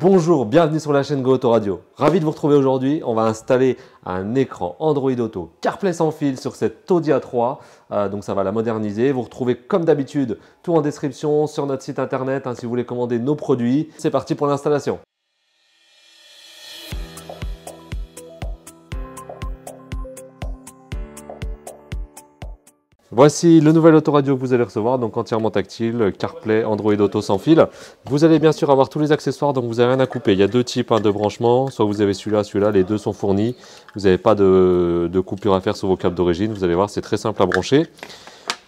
Bonjour, bienvenue sur la chaîne Go Autoradio. Ravi de vous retrouver aujourd'hui. On va installer un écran Android Auto CarPlay sans fil sur cette Audi A3. Donc ça va la moderniser. Vous retrouvez comme d'habitude tout en description sur notre site internet si vous voulez commander nos produits. C'est parti pour l'installation. Voici le nouvel autoradio que vous allez recevoir, donc entièrement tactile, CarPlay, Android Auto sans fil. Vous allez bien sûr avoir tous les accessoires, donc vous n'avez rien à couper. Il y a deux types de branchements, soit vous avez celui-là, les deux sont fournis. Vous n'avez pas de coupure à faire sur vos câbles d'origine, vous allez voir, c'est très simple à brancher.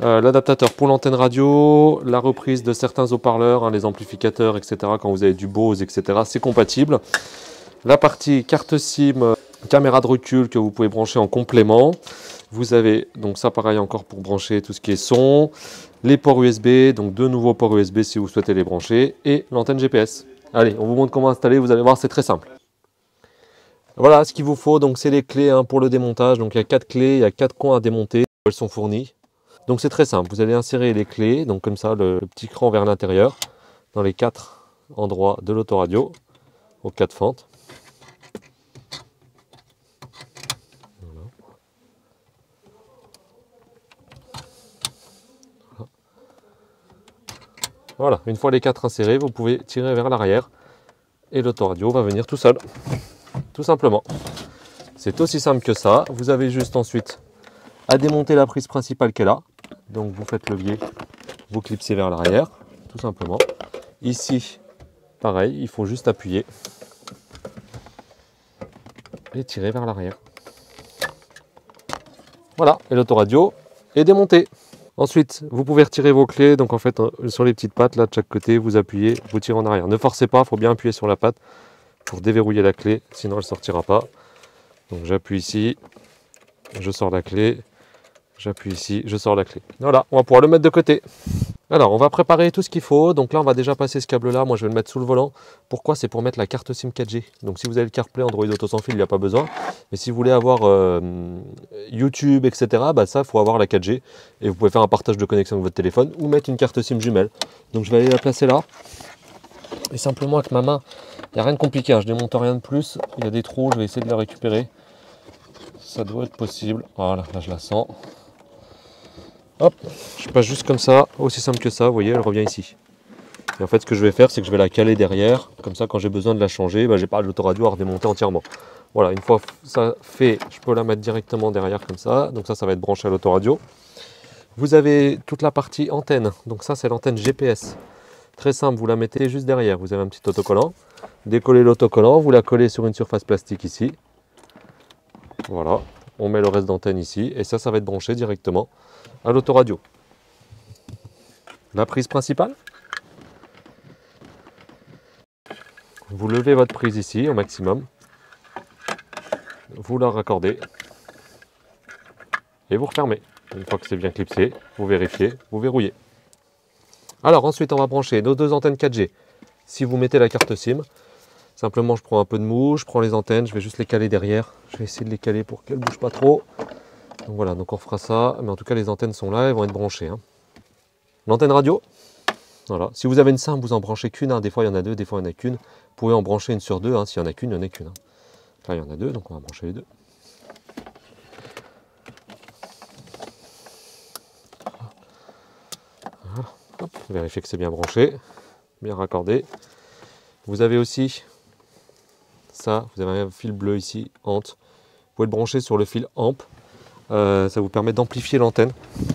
L'adaptateur pour l'antenne radio, la reprise de certains haut-parleurs, les amplificateurs, etc. Quand vous avez du Bose, etc. c'est compatible. La partie carte SIM, caméra de recul que vous pouvez brancher en complément. Vous avez donc ça pareil encore pour brancher tout ce qui est son, les ports USB, donc deux nouveaux ports USB si vous souhaitez les brancher, et l'antenne GPS. Allez, on vous montre comment installer, vous allez voir, c'est très simple. Voilà ce qu'il vous faut, donc c'est les clés pour le démontage. Donc il y a 4 clés, il y a 4 coins à démonter, elles sont fournies. Donc c'est très simple, vous allez insérer les clés, donc comme ça le petit cran vers l'intérieur, dans les 4 endroits de l'autoradio, aux 4 fentes. Voilà, une fois les 4 insérés, vous pouvez tirer vers l'arrière et l'autoradio va venir tout seul, tout simplement. C'est aussi simple que ça. Vous avez juste ensuite à démonter la prise principale qui est là. Donc vous faites levier, vous clipsez vers l'arrière, tout simplement. Ici, pareil, il faut juste appuyer et tirer vers l'arrière. Voilà, et l'autoradio est démonté. Ensuite, vous pouvez retirer vos clés, donc en fait sur les petites pattes là de chaque côté, vous appuyez, vous tirez en arrière. Ne forcez pas, il faut bien appuyer sur la patte pour déverrouiller la clé, sinon elle ne sortira pas. Donc j'appuie ici, je sors la clé, j'appuie ici, je sors la clé. Voilà, on va pouvoir le mettre de côté. Alors on va préparer tout ce qu'il faut, donc là on va déjà passer ce câble là, moi je vais le mettre sous le volant. Pourquoi? C'est pour mettre la carte SIM 4G. Donc si vous avez le CarPlay Android Auto sans fil, il n'y a pas besoin. Mais si vous voulez avoir YouTube, etc., ça il faut avoir la 4G. Et vous pouvez faire un partage de connexion avec votre téléphone ou mettre une carte SIM jumelle. Donc je vais aller la placer là. Et simplement avec ma main, il n'y a rien de compliqué, je ne démonte rien de plus. Il y a des trous, je vais essayer de la récupérer. Ça doit être possible. Voilà, là je la sens. Hop, je passe juste comme ça, aussi simple que ça, vous voyez, elle revient ici. Et en fait, ce que je vais faire, c'est que je vais la caler derrière, comme ça, quand j'ai besoin de la changer, j'ai pas l'autoradio à redémonter entièrement. Voilà, une fois ça fait, je peux la mettre directement derrière comme ça, donc ça va être branché à l'autoradio. Vous avez toute la partie antenne, donc ça c'est l'antenne GPS. Très simple, vous la mettez juste derrière, vous avez un petit autocollant. Décollez l'autocollant, vous la collez sur une surface plastique ici. Voilà, on met le reste d'antenne ici, et ça va être branché directement à l'autoradio. La prise principale, vous levez votre prise ici au maximum, vous la raccordez et vous refermez. Une fois que c'est bien clipsé, vous vérifiez, vous verrouillez. Alors ensuite on va brancher nos deux antennes 4G. Si vous mettez la carte SIM, simplement je prends un peu de mou, je prends les antennes, je vais juste les caler derrière. Je vais essayer de les caler pour qu'elles ne bougent pas trop. Donc voilà, donc on fera ça, mais en tout cas les antennes sont là, elles vont être branchées. L'antenne radio, voilà. Si vous avez une simple, vous en branchez qu'une, des fois il y en a deux, des fois il n'y en a qu'une. Vous pouvez en brancher une sur deux, s'il n'y en a qu'une, il n'y en a qu'une. Là il y en a deux, donc on va brancher les deux. Voilà. Hop, vérifiez que c'est bien branché, bien raccordé. Vous avez aussi ça, vous avez un fil bleu ici, ANT. Vous pouvez le brancher sur le fil AMP. Ça vous permet d'amplifier l'antenne.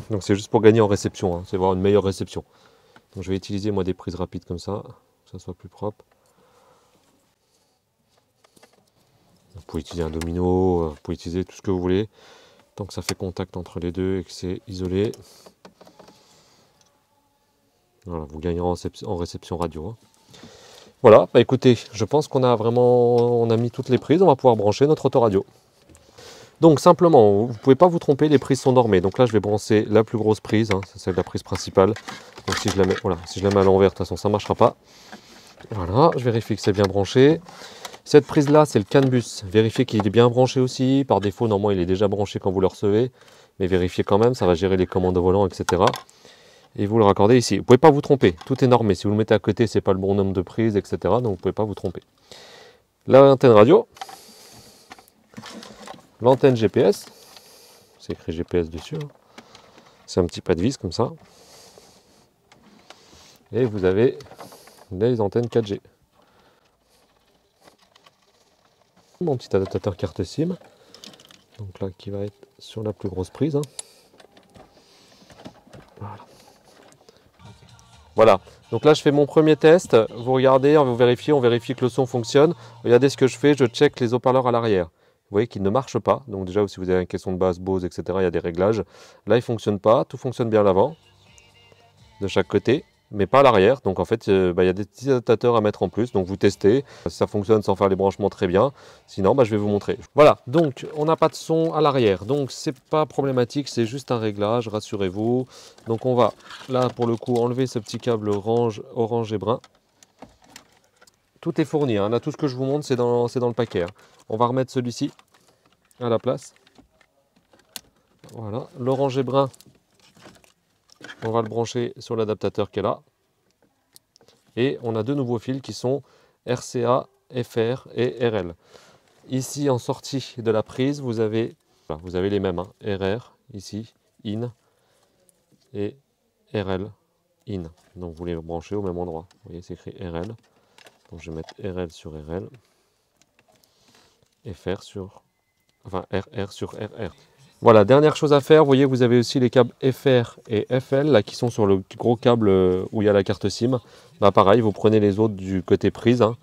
Donc c'est juste pour gagner en réception, c'est avoir une meilleure réception. Donc je vais utiliser moi des prises rapides comme ça, que ça soit plus propre. Vous pouvez utiliser un domino, vous pouvez utiliser tout ce que vous voulez, tant que ça fait contact entre les deux et que c'est isolé. Voilà, vous gagnerez en réception radio. Voilà, écoutez, je pense qu'on a mis toutes les prises, on va pouvoir brancher notre autoradio. Donc simplement, vous ne pouvez pas vous tromper, les prises sont normées. Donc là, je vais brancher la plus grosse prise, c'est celle de la prise principale. Donc si je la mets, voilà, si je la mets à l'envers, de toute façon, ça ne marchera pas. Voilà, je vérifie que c'est bien branché. Cette prise-là, c'est le CAN bus. Vérifiez qu'il est bien branché aussi. Par défaut, normalement, il est déjà branché quand vous le recevez. Mais vérifiez quand même, ça va gérer les commandes au volant, etc. et vous le raccordez ici. Vous ne pouvez pas vous tromper, tout est normé. Si vous le mettez à côté, ce n'est pas le bon nombre de prises, etc. Donc vous ne pouvez pas vous tromper. L'antenne radio, l'antenne GPS, c'est écrit GPS dessus, hein. C'est un petit pas de vis comme ça. Et vous avez les antennes 4G. Mon petit adaptateur carte SIM, donc là qui va être sur la plus grosse prise, hein. Voilà, donc là je fais mon premier test, vous regardez, vous vérifiez, on vérifie que le son fonctionne. Regardez ce que je fais, je check les haut-parleurs à l'arrière. Vous voyez qu'ils ne marchent pas, donc déjà si vous avez une question de basse, Bose, etc., il y a des réglages. Là il ne fonctionne pas, tout fonctionne bien à l'avant, de chaque côté, mais pas à l'arrière. Donc en fait, il y a des petits adaptateurs à mettre en plus, donc vous testez. Si ça fonctionne sans faire les branchements, très bien. Sinon, je vais vous montrer. Voilà, donc on n'a pas de son à l'arrière, donc c'est pas problématique, c'est juste un réglage, rassurez-vous. Donc on va, là pour le coup, enlever ce petit câble orange et brun. Tout est fourni, hein. Là tout ce que je vous montre, c'est dans le paquet, hein. On va remettre celui-ci à la place. Voilà, l'orange et brun, on va le brancher sur l'adaptateur qui est là. Et on a deux nouveaux fils qui sont RCA, FR et RL. Ici, en sortie de la prise, vous avez les mêmes, hein. RR, ici, IN et RL, IN. Donc vous les branchez au même endroit. Vous voyez, c'est écrit RL. Donc je vais mettre RL sur RL. FR sur... Enfin, RR sur RR. Voilà, dernière chose à faire, vous voyez, vous avez aussi les câbles FR et FL là, qui sont sur le gros câble où il y a la carte SIM. Bah, pareil, vous prenez les autres du côté prise, hein,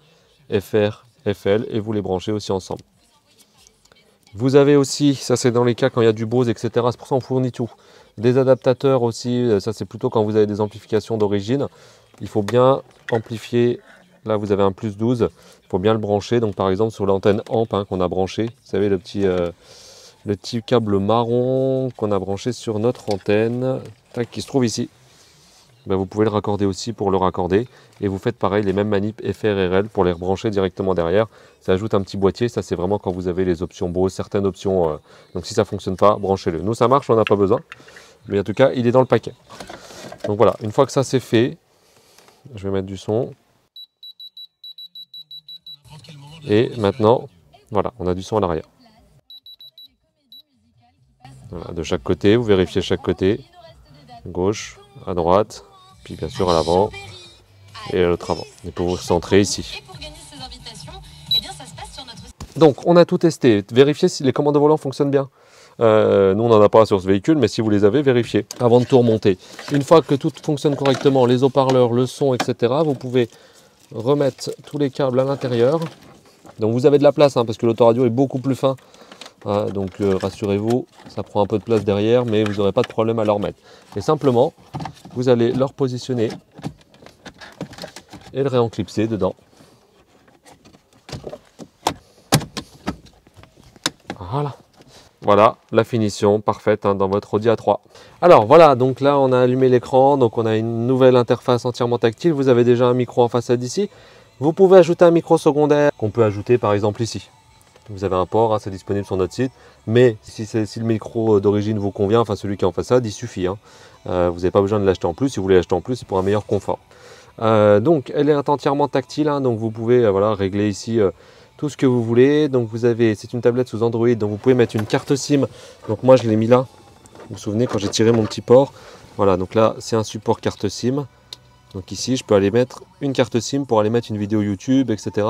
FR, FL, et vous les branchez aussi ensemble. Vous avez aussi, ça c'est dans les cas quand il y a du Bose, etc. C'est pour ça qu'on fournit tout. Des adaptateurs aussi, ça c'est plutôt quand vous avez des amplifications d'origine. Il faut bien amplifier, là vous avez un plus 12, il faut bien le brancher. Donc par exemple sur l'antenne amp, hein, qu'on a branché, vous savez le petit câble marron qu'on a branché sur notre antenne, tac, qui se trouve ici. Ben, vous pouvez le raccorder aussi pour le raccorder. Et vous faites pareil, les mêmes manips FR-RL pour les rebrancher directement derrière. Ça ajoute un petit boîtier, ça c'est vraiment quand vous avez les options Bose, certaines options. Donc si ça ne fonctionne pas, branchez-le. Nous ça marche, on n'a pas besoin. Mais en tout cas, il est dans le paquet. Donc voilà, une fois que ça c'est fait, je vais mettre du son. Et maintenant, voilà, on a du son à l'arrière. Voilà, de chaque côté, vous vérifiez chaque côté, gauche, à droite, puis bien sûr à l'avant et à l'autre avant. Et pour vous recentrer ici. Donc on a tout testé, vérifiez si les commandes de volant fonctionnent bien. Nous on n'en a pas sur ce véhicule, mais si vous les avez, vérifiez avant de tout remonter. Une fois que tout fonctionne correctement, les haut-parleurs, le son, etc., vous pouvez remettre tous les câbles à l'intérieur. Donc vous avez de la place, hein, parce que l'autoradio est beaucoup plus fin. Donc rassurez-vous, ça prend un peu de place derrière, mais vous n'aurez pas de problème à leur mettre. Et simplement, vous allez le repositionner et le réenclipser dedans. Voilà. Voilà la finition parfaite, hein, dans votre Audi A3. Alors voilà, donc là on a allumé l'écran, donc on a une nouvelle interface entièrement tactile. Vous avez déjà un micro en façade ici. Vous pouvez ajouter un micro secondaire qu'on peut ajouter par exemple ici. Vous avez un port, hein, c'est disponible sur notre site. Mais si le micro d'origine vous convient, enfin celui qui est en façade, il suffit, hein. Vous n'avez pas besoin de l'acheter en plus. Si vous voulez l'acheter en plus, c'est pour un meilleur confort. Donc elle est entièrement tactile, hein, donc vous pouvez voilà, régler ici tout ce que vous voulez. Donc vous avez, c'est une tablette sous Android, donc vous pouvez mettre une carte SIM. Donc moi je l'ai mis là. Vous vous souvenez quand j'ai tiré mon petit port. Voilà, donc là c'est un support carte SIM. Donc ici, je peux aller mettre une carte SIM pour aller mettre une vidéo YouTube, etc.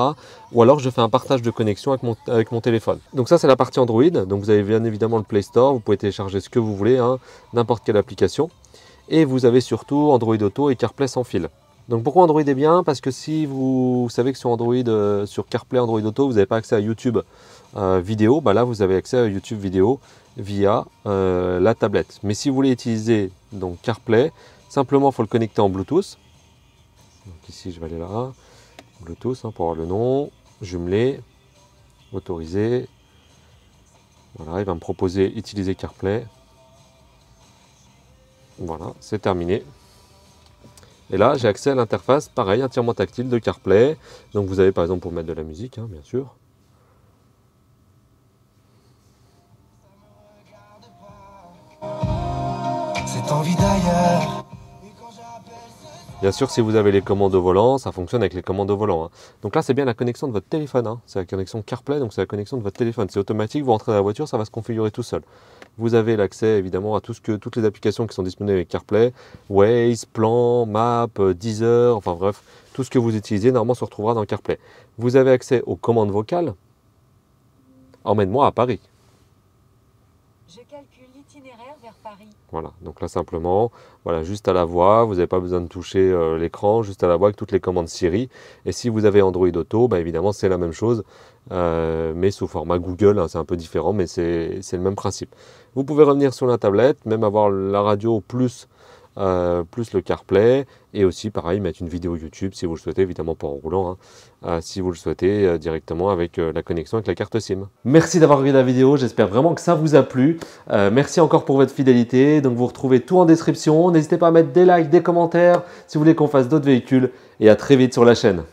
Ou alors, je fais un partage de connexion avec mon téléphone. Donc ça, c'est la partie Android. Donc vous avez bien évidemment le Play Store. Vous pouvez télécharger ce que vous voulez, hein, n'importe quelle application. Et vous avez surtout Android Auto et CarPlay sans fil. Donc pourquoi Android est bien? Parce que si vous savez que sur Android, sur CarPlay Android Auto, vous n'avez pas accès à YouTube vidéo, bah là vous avez accès à YouTube vidéo via la tablette. Mais si vous voulez utiliser donc CarPlay, simplement il faut le connecter en Bluetooth. Donc ici je vais aller là, Bluetooth, hein, pour avoir le nom, jumeler, autoriser. Voilà, il va me proposer utiliser CarPlay. Voilà, c'est terminé. Et là, j'ai accès à l'interface, pareil, entièrement tactile de CarPlay. Donc vous avez par exemple pour mettre de la musique, hein, bien sûr. Cette envie d'ailleurs. Bien sûr, si vous avez les commandes au volant, ça fonctionne avec les commandes au volant. Hein. Donc là, c'est bien la connexion de votre téléphone. Hein. C'est la connexion CarPlay, donc c'est la connexion de votre téléphone. C'est automatique, vous rentrez dans la voiture, ça va se configurer tout seul. Vous avez l'accès évidemment à toutes les applications qui sont disponibles avec CarPlay, Waze, Plan, Map, Deezer, enfin bref, tout ce que vous utilisez normalement se retrouvera dans CarPlay. Vous avez accès aux commandes vocales. Emmène-moi à Paris. Je calcule l'itinéraire vers Paris. Voilà, donc là simplement, voilà, juste à la voix, vous n'avez pas besoin de toucher l'écran, juste à la voix avec toutes les commandes Siri. Et si vous avez Android Auto, bah, évidemment c'est la même chose, mais sous format Google, hein, c'est un peu différent, mais c'est le même principe. Vous pouvez revenir sur la tablette, même avoir la radio plus le CarPlay, et aussi pareil mettre une vidéo YouTube si vous le souhaitez, évidemment pas en roulant, hein, si vous le souhaitez directement avec la connexion avec la carte SIM. Merci d'avoir regardé la vidéo, j'espère vraiment que ça vous a plu. Merci encore pour votre fidélité, donc vous retrouvez tout en description, n'hésitez pas à mettre des likes, des commentaires si vous voulez qu'on fasse d'autres véhicules, et à très vite sur la chaîne.